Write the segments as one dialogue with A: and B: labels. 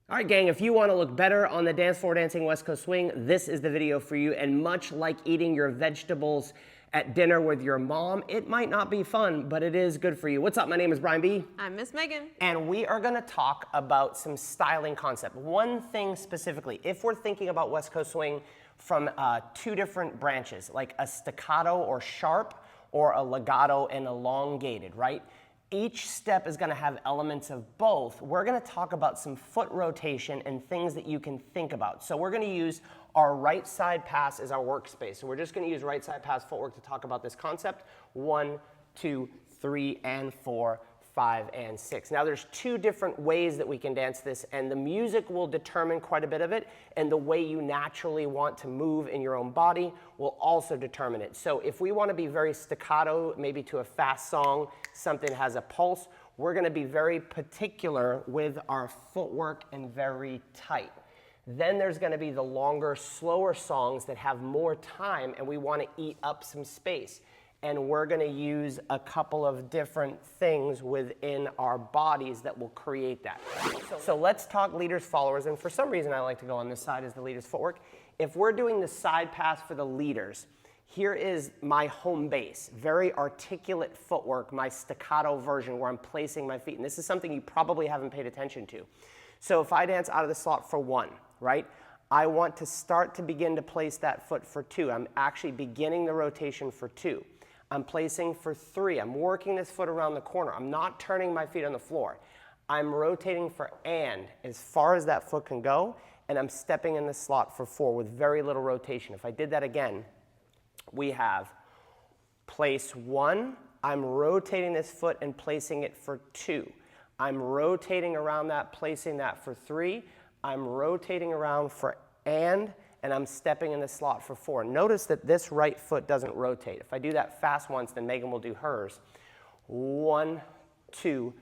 A: All right, gang, if you want to look better on the dance floor dancing West Coast swing, this is the video for you. And much like eating your vegetables at dinner with your mom, it might not be fun, but it is good for you. What's up? My name is Brian B.
B: I'm Miss Megan.
A: And we are going to talk about some styling concept. One thing specifically, if we're thinking about West Coast swing from two different branches, like a staccato or sharp, or a legato and elongated, right? Each step is going to have elements of both. We're going to talk about some foot rotation and things that you can think about. So we're going to use our right side pass as our workspace. So we're just going to use right side pass footwork to talk about this concept. 1, 2, 3, and 4, 5, and 6. Now there's two different ways that we can dance this, and the music will determine quite a bit of it, and the way you naturally want to move in your own body will also determine it. So if we want to be very staccato, maybe to a fast song, something that has a pulse, we're going to be very particular with our footwork and very tight. Then there's going to be the longer, slower songs that have more time, and we want to eat up some space. And we're going to use a couple of different things within our bodies that will create that. So let's talk leaders, followers, and for some reason I like to go on this side as the leaders' footwork. If we're doing the side pass for the leaders, here is my home base, very articulate footwork, my staccato version where I'm placing my feet. And this is something you probably haven't paid attention to. So if I dance out of the slot for 1, right? I want to begin to place that foot for 2. I'm actually beginning the rotation for 2. I'm placing for 3. I'm working this foot around the corner. I'm not turning my feet on the floor. I'm rotating for and as far as that foot can go, and I'm stepping in the slot for 4 with very little rotation. If I did that again, we have place 1. I'm rotating this foot and placing it for 2. I'm rotating around that, placing that for 3. I'm rotating around for and I'm stepping in the slot for 4. Notice that this right foot doesn't rotate. If I do that fast once, then Megan will do hers. 1, 2,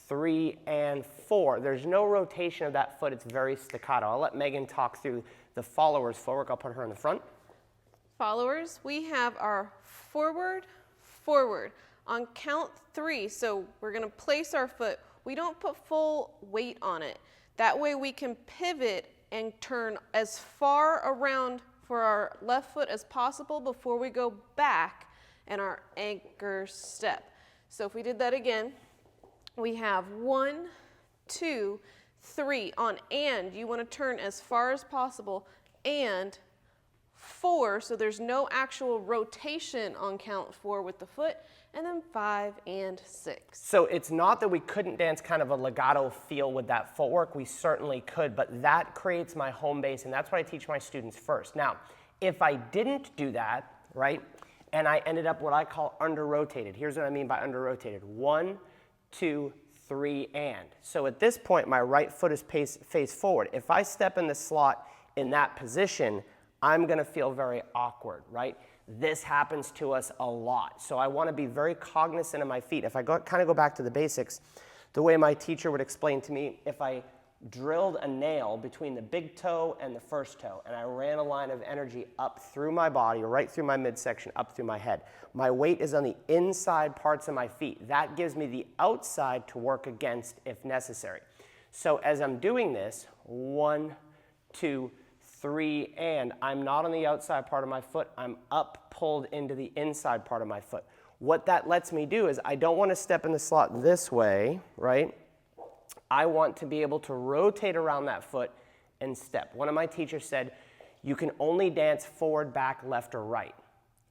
A: 3, and 4. There's no rotation of that foot. It's very staccato. I'll let Megan talk through the followers footwork. I'll put her in the front.
B: Followers, we have our forward, forward. On count 3, so we're going to place our foot. We don't put full weight on it. That way we can pivot and turn as far around for our left foot as possible before we go back and our anchor step. So if we did that again, we have 1, 2, 3. On and, you want to turn as far as possible, and 4, so there's no actual rotation on count 4 with the foot, and then 5 and 6.
A: So it's not that we couldn't dance kind of a legato feel with that footwork. We certainly could, but that creates my home base, and that's what I teach my students first. Now, if I didn't do that, right, and I ended up what I call under-rotated. Here's what I mean by under-rotated. 1, 2, 3, and. So at this point, my right foot is face forward. If I step in the slot in that position, I'm going to feel very awkward, right? This happens to us a lot. So I want to be very cognizant of my feet. If I kind of go back to the basics, the way my teacher would explain to me, if I drilled a nail between the big toe and the first toe, and I ran a line of energy up through my body, right through my midsection, up through my head, my weight is on the inside parts of my feet. That gives me the outside to work against if necessary. So as I'm doing this, 1, 2, 3, and I'm not on the outside part of my foot. I'm up pulled into the inside part of my foot. What that lets me do is I don't want to step in the slot this way, right? I want to be able to rotate around that foot and step. One of my teachers said, you can only dance forward, back, left, or right,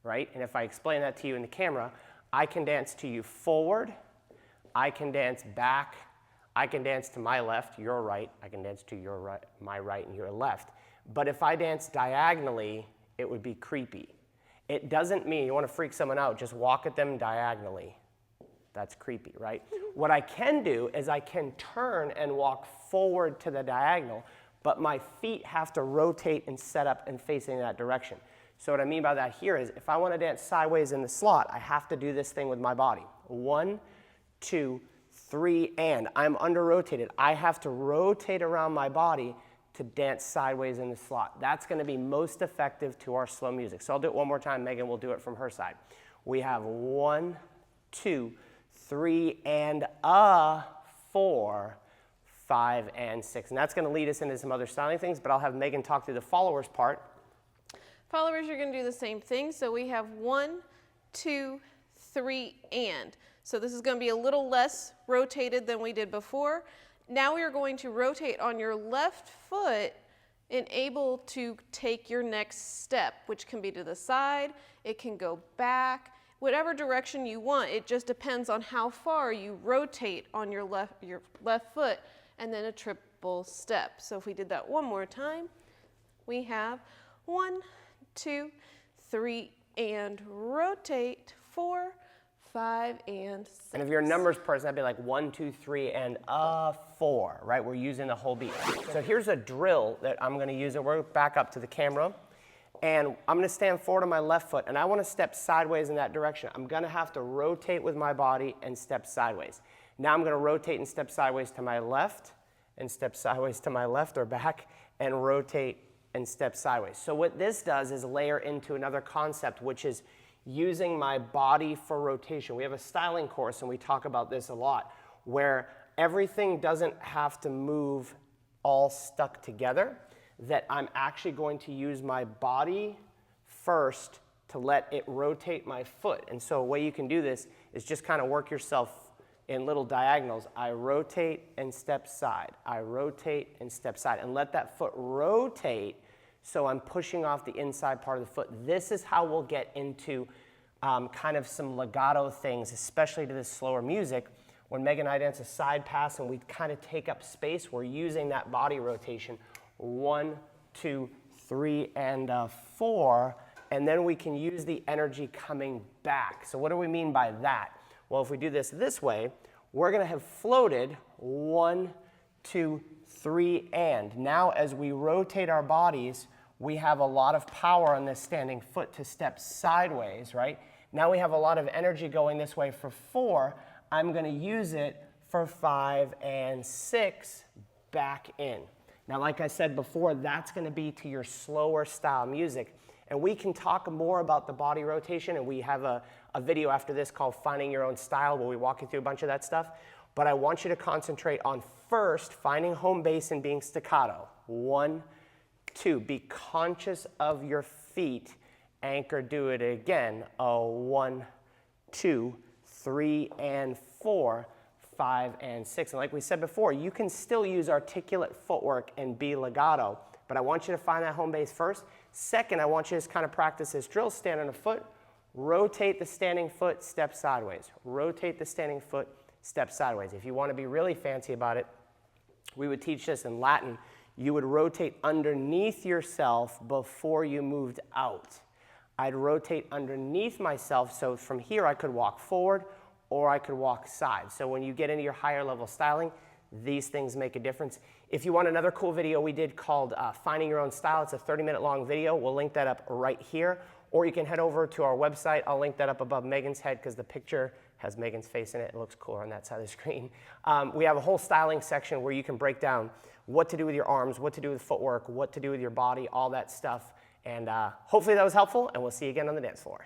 A: right? And if I explain that to you in the camera, I can dance to you forward, I can dance back, I can dance to my left, your right, I can dance to your right, my right, and your left. But if I dance diagonally, it would be creepy. It doesn't mean you want to freak someone out, just walk at them diagonally. That's creepy, right? What I can do is I can turn and walk forward to the diagonal, but my feet have to rotate and set up and facing that direction. So what I mean by that here is if I want to dance sideways in the slot, I have to do this thing with my body. 1, 2, 3, and. I'm under-rotated. I have to rotate around my body to dance sideways in the slot. That's going to be most effective to our slow music. So I'll do it one more time. Megan will do it from her side. We have 1, 2, 3, and 4, 5, and 6. And that's going to lead us into some other styling things, but I'll have Megan talk through the followers part.
B: Followers, you're going to do the same thing. So we have 1, 2, 3, and. So this is going to be a little less rotated than we did before. Now we are going to rotate on your left foot and able to take your next step, which can be to the side, it can go back, whatever direction you want. It just depends on how far you rotate on your left foot, and then a triple step. So if we did that one more time, we have 1, 2, 3, and rotate, 4, 5, and 6.
A: And if you're a numbers person, that'd be like 1, 2, 3, and 4, right? We're using the whole beat. So here's a drill that I'm going to use. We're back up to the camera. And I'm going to stand forward on my left foot, and I want to step sideways in that direction. I'm going to have to rotate with my body and step sideways. Now I'm going to rotate and step sideways to my left, and step sideways to my left or back, and rotate and step sideways. So what this does is layer into another concept, which is using my body for rotation. We have a styling course, and we talk about this a lot, where everything doesn't have to move all stuck together, that I'm actually going to use my body first to let it rotate my foot. And so a way you can do this is just kind of work yourself in little diagonals. I rotate and step side. I rotate and step side. And let that foot rotate so I'm pushing off the inside part of the foot. This is how we'll get into kind of some legato things, especially to this slower music. When Megan and I dance a side pass and we kind of take up space, we're using that body rotation. 1, 2, 3, and 4, and then we can use the energy coming back. So what do we mean by that? Well, if we do this way, we're going to have floated 1, 2, 3, and. Now as we rotate our bodies, we have a lot of power on this standing foot to step sideways, right? Now we have a lot of energy going this way for 4. I'm going to use it for 5 and 6 back in. Now, like I said before, that's going to be to your slower style music. And we can talk more about the body rotation, and we have a video after this called Finding Your Own Style, where we walk you through a bunch of that stuff. But I want you to concentrate on first finding home base and being staccato. 1, 2. Be conscious of your feet. Anchor, do it again. 1, 2, 3, and 4. 5, and 6. And like we said before, you can still use articulate footwork and be legato, but I want you to find that home base first. Second, I want you to just kind of practice this drill. Stand on a foot, rotate the standing foot, step sideways. Rotate the standing foot, step sideways. If you want to be really fancy about it, we would teach this in Latin. You would rotate underneath yourself before you moved out. I'd rotate underneath myself, so from here I could walk forward, or I could walk side. So when you get into your higher level styling, these things make a difference. If you want another cool video we did called Finding Your Own Style, it's a 30-minute long video. We'll link that up right here. Or you can head over to our website. I'll link that up above Megan's head because the picture has Megan's face in it. It looks cooler on that side of the screen. We have a whole styling section where you can break down what to do with your arms, what to do with footwork, what to do with your body, all that stuff. And hopefully that was helpful, and we'll see you again on the dance floor.